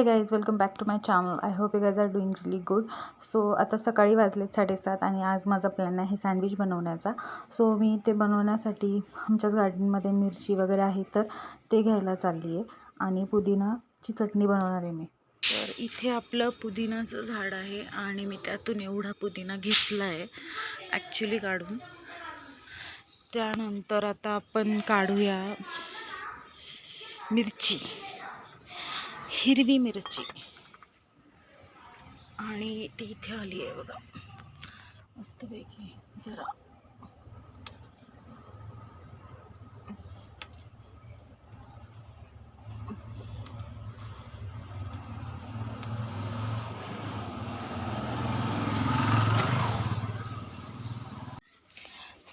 High guys, welcome back to my channel. I hope you guys are doing really good. So आता सकाळी वाजलेत 7:30 आणि आज माझा प्लॅन आहे सँडविच बनवण्याचा. सो मी ते बनवण्यासाठी आमच्याच गार्डनमध्ये मिरची वगैरे आहे तर ते घ्यायला चालली आहे आणि पुदिनाची चटणी बनवणार आहे मी. तर इथे आपलं पुदिनाचं झाड आहे आणि मी त्यातून एवढा पुदिना घेतला आहे ॲक्च्युली काढून. त्यानंतर आता आपण काढूया मिरची, हिरवी मिरची. आणि ती इथे आली आहे बघा मस्तपैकी. जरा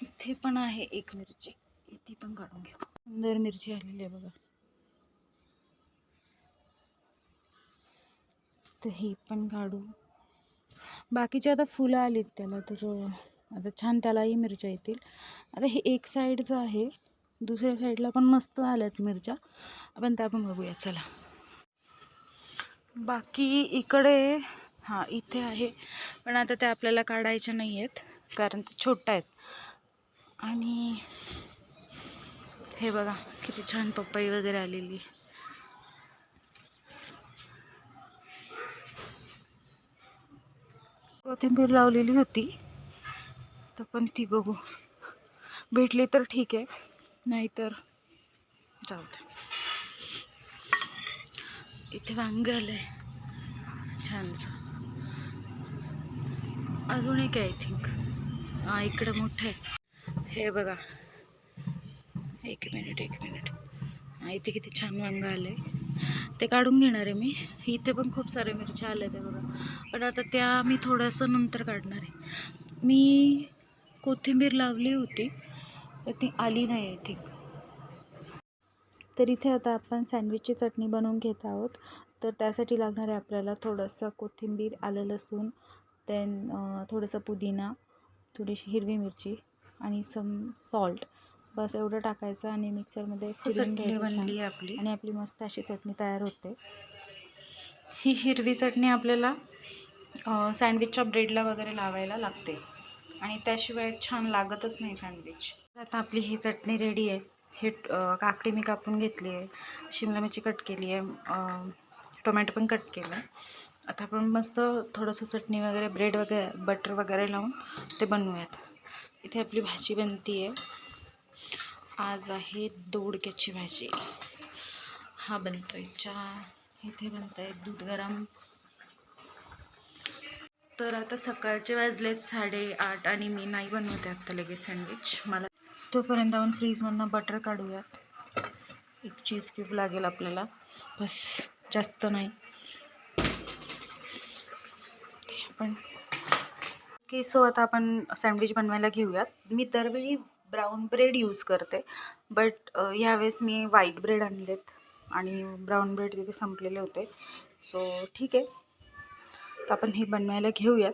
इथे पण आहे एक मिरची, ती पण काढून घ्या. सुंदर मिरची आलेली आहे बघा. तर ही पण काढू. बाकीचे आता फुलं आलीत त्याला, तर आता छान त्यालाही मिरच्या येतील. आता हे एक साईडचं आहे, दुसऱ्या साईडला पण मस्त आल्यात मिरच्या, आपण त्या पण बघूया चला. बाकी इकडे इथे आहे, पण आता त्या आपल्याला काढायच्या नाही आहेत कारण ते छोट्या आहेत. आणि हे बघा किती छान पपई वगैरे आलेली. कोथिंबीर लावलेली होती तर पण ती बघू, भेटली तर ठीक आहे, नाहीतर जाऊ दे. इथे वांग आलंय छानच. अजून एक आय थिंक इकडं मोठं आहे. हे बघा, एक मिनिट. इथे किती छान वांग आलंय, ते काढून घेणार आहे मी. इथे पण खूप सारे मिरच्या आल्या ते बघा, पण आता त्या मी थोडंसं नंतर काढणार आहे. मी कोथिंबीर लावली होती तर ती आली नाही आय थिंक. तर इथे आता आपण सँडविचची चटणी बनवून घेत आहोत. तर त्यासाठी लागणार आहे आपल्याला थोडंसं कोथिंबीर, आलं लसूण, देन थोडंसं पुदिना, थोडीशी हिरवी मिरची आणि सम सॉल्ट. बस एवढं टाकायचं आणि मिक्सरमध्ये फिरवून घ्यायचं छान. आणि आपली मस्त अशी चटणी तयार होते. ही हिरवी चटणी आपल्याला सँडविचच्या ब्रेडला वगैरे लावायला लागते आणि त्याशिवाय छान लागतच नाही सँडविच. आता आपली ही चटणी रेडी आहे. हे काकडी मी कापून घेतली आहे, शिमला मिरची कट केली आहे, टोमॅटो पण कट केलं आहे. आता आपण मस्त थोडंसं चटणी वगैरे, ब्रेड वगैरे, बटर वगैरे लावून ते बनवूयात. इथे आपली भाजी बनती आहे. आज आहे दोडक्याची भाजी. हा बनतोय चहा, इथे बनतंय दूध गरम. तर आता सकाळचे वाजलेत 8:30 आणि मी नाही बनवते आत्ता लगेच सँडविच. मला तोपर्यंत आपण फ्रीजमधनं बटर काढूयात. एक चीज क्यूब लागेल आपल्याला, बस, जास्त नाही. पण ओके, सो आता आपण सँडविच बनवायला घेऊयात. मी दरवेळी ब्राऊन ब्रेड यूज करते, बट ह्यावेळेस मी व्हाईट ब्रेड आणलेत आणि ब्राऊन ब्रेड तिथे संपलेले होते. सो ठीक आहे, तर आपण हे बनवायला घेऊयात.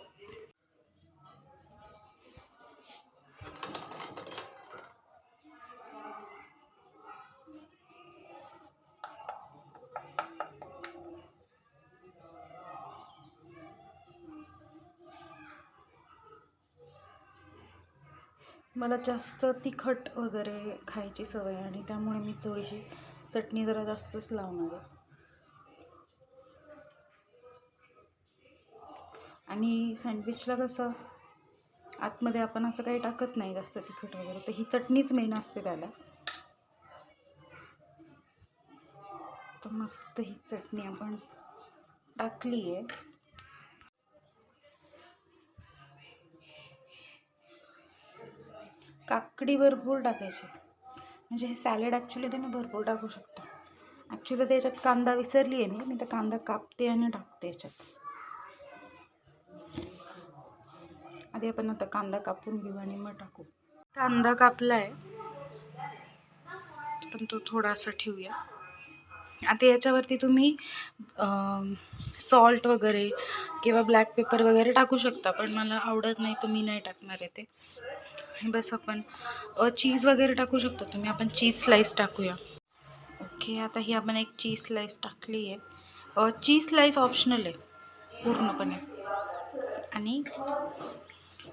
मला जास्त तिखट वगैरे खायची सवय आणि त्यामुळे मी थोडीशी चटणी जरा जास्तच लावणार आहे. आणि सँडविचला कसं आतमध्ये आपण असं काही टाकत नाही जास्त तिखट वगैरे, तर ही चटणीच मेन असते त्याला. तर मस्त ही चटणी आपण टाकली आहे. काकडी भरपूर टाकायची, म्हणजे हे सॅलड ॲक्च्युली तुम्ही भरपूर टाकू शकता. ॲक्च्युली त्याच्यात कांदा विसरली आहे मी तर कांदा कापते आणि टाकते याच्यात. आधी आपण आता कांदा कापून घेऊ आणि मग टाकू. कांदा कापला आहे, पण तो थोडासा ठेवूया. आता याच्यावरती तुम्ही सॉल्ट वगैरे किंवा ब्लॅक पेपर वगैरे टाकू शकता, पण मला आवडत नाही तर मी नाही टाकणार आहे ते. बस आपण चीज वगैरे टाकू शकता तुम्ही. आपण चीज स्लाइस टाकूया. ओके, आता ही आपण एक चीज स्लाइस टाकली आहे. चीज स्लाइस ऑप्शनल आहे पूर्णपणे. आणि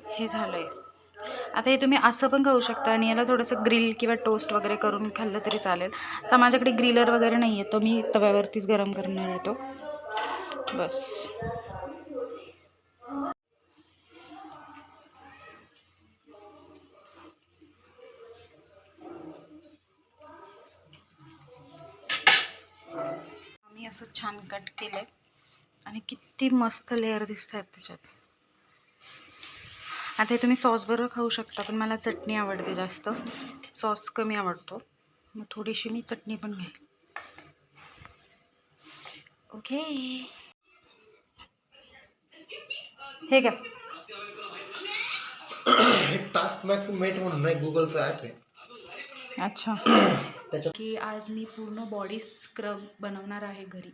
हे झालं आहे. आता हे तुम्ही असं पण खाऊ शकता आणि याला थोडंसं ग्रिल किंवा टोस्ट वगैरे करून खाल्लं तरी चालेल. तर माझ्याकडे ग्रिलर वगैरे नाही आहे, तो मी तव्यावरतीच गरम करणार आहे तो बस. मी असं छान कट केलं आहे आणि किती मस्त लेअर दिसत आहेत त्याच्यात. आता हे तुम्ही सॉसबरोबर खाऊ शकता, पण मला चटणी आवडते जास्त, सॉस कमी आवडतो, मग थोडीशी मी चटणी पण घेईन. ओके, हे घ्या. टास्क मेट म्हणून नाही, गुगलचं ॲप आहे. अच्छा. की आज मी पूर्ण बॉडी स्क्रब बनवणार आहे घरी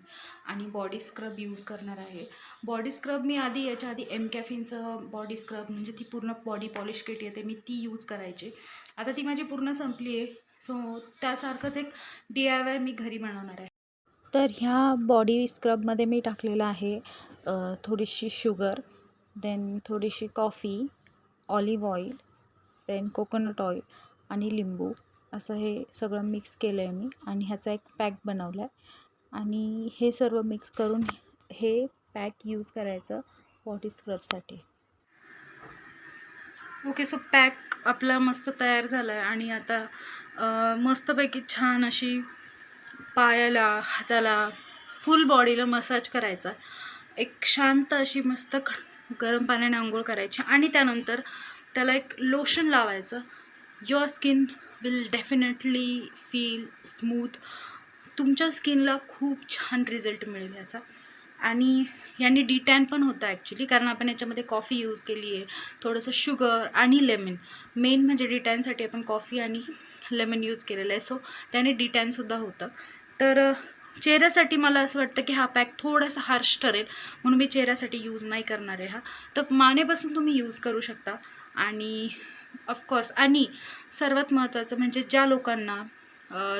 आणि बॉडी स्क्रब यूज करणार आहे. बॉडी स्क्रब मी याच्या आधी कॅफिनचं बॉडी स्क्रब म्हणजे ती पूर्ण बॉडी पॉलिश किट येते, मी ती यूज करायची. आता ती माझी पूर्ण संपली आहे, सो त्यासारखंच एक DIY मी घरी बनवणार आहे. तर ह्या बॉडी स्क्रबमध्ये मी टाकलेलं आहे थोडीशी शुगर, देन थोडीशी coffee, olive oil, then coconut oil आणि लिंबू, असं हे सगळं मिक्स केलं आहे मी आणि ह्याचा एक पॅक बनवला आहे. आणि हे सर्व मिक्स करून हे पॅक यूज करायचं बॉडी स्क्रबसाठी. ओके, सो पॅक आपला मस्त तयार झाला आहे आणि आता मस्तपैकी छान अशी पायाला, हाताला, फुल बॉडीला मसाज करायचा. एक शांत अशी मस्त गरम पाण्याने आंघोळ करायची आणि त्यानंतर त्याला एक लोशन लावायचं. Your skin will definitely feel smooth. तुमच्या स्किनला खूप छान रिझल्ट मिळेल याचा. आणि याने डिटॅन पण होतं ॲक्च्युली, कारण आपण याच्यामध्ये कॉफी यूज केली आहे, थोडंसं शुगर आणि लेमन. मेन म्हणजे डिटॅनसाठी आपण कॉफी आणि लेमन यूज केलेलं आहे, सो त्याने डिटॅनसुद्धा होतं. तर चेहऱ्यासाठी मला असं वाटतं की हा पॅक थोडासा हार्श ठरेल, म्हणून मी चेहऱ्यासाठी यूज नाही करणार आहे हा. तर मानेपासून तुम्ही यूज करू शकता. आणि ऑफकोर्स आणि सर्वात महत्त्वाचं म्हणजे ज्या लोकांना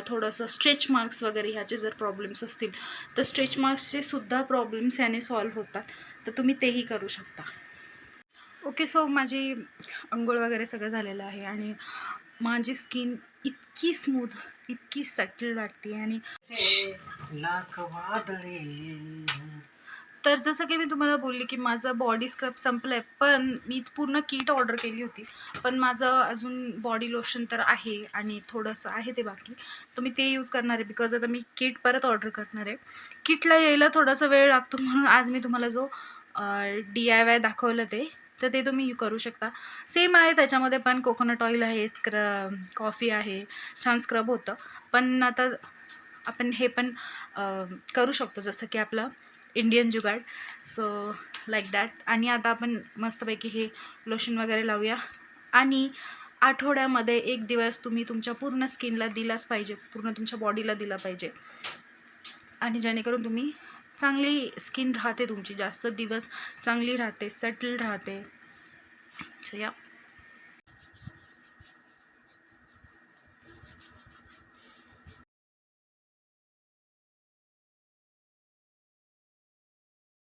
थोडंसं स्ट्रेच मार्क्स वगैरे ह्याचे जर प्रॉब्लेम्स असतील, तर स्ट्रेच मार्क्सचे सुद्धा प्रॉब्लेम्स याने सॉल्व्ह होतात, तर तुम्ही तेही करू शकता. ओके, सो माझी अंघोळ वगैरे सगळं झालेलं आहे आणि माझी स्किन इतकी स्मूथ, इतकी सटल वाटते. आणि तर जसं की मी तुम्हाला बोलली की माझं बॉडी स्क्रब संपलं आहे, पण मी पूर्ण किट ऑर्डर केली होती, पण माझं अजून बॉडी लोशन तर आहे आणि थोडंसं आहे ते बाकी, तर मी ते यूज करणार आहे बिकॉज आता मी किट परत ऑर्डर करणार आहे. किटला यायला थोडासा वेळ लागतो, म्हणून आज मी तुम्हाला जो DIY दाखवलं तर ते तुम्ही करू शकता. सेम आहे, त्याच्यामध्ये पण कोकोनट ऑइल आहे, कॉफी आहे, छान स्क्रब होतं. पण आता आपण हे पण करू शकतो, जसं की आपलं Indian jugaad, so like that. आणि आता आपण मस्तपैकी हे लोशन वगैरे लावूया. आणि आठवड्यामध्ये 1 दिवस तुम्ही तुमच्या पूर्ण स्किनला दिलाच पाहिजे, पूर्ण तुमच्या बॉडीला दिला पाहिजे, आणि जेणेकरून तुम्ही चांगली स्किन राहते, तुमची जास्त दिवस चांगली राहते, सेटल राहते. सो या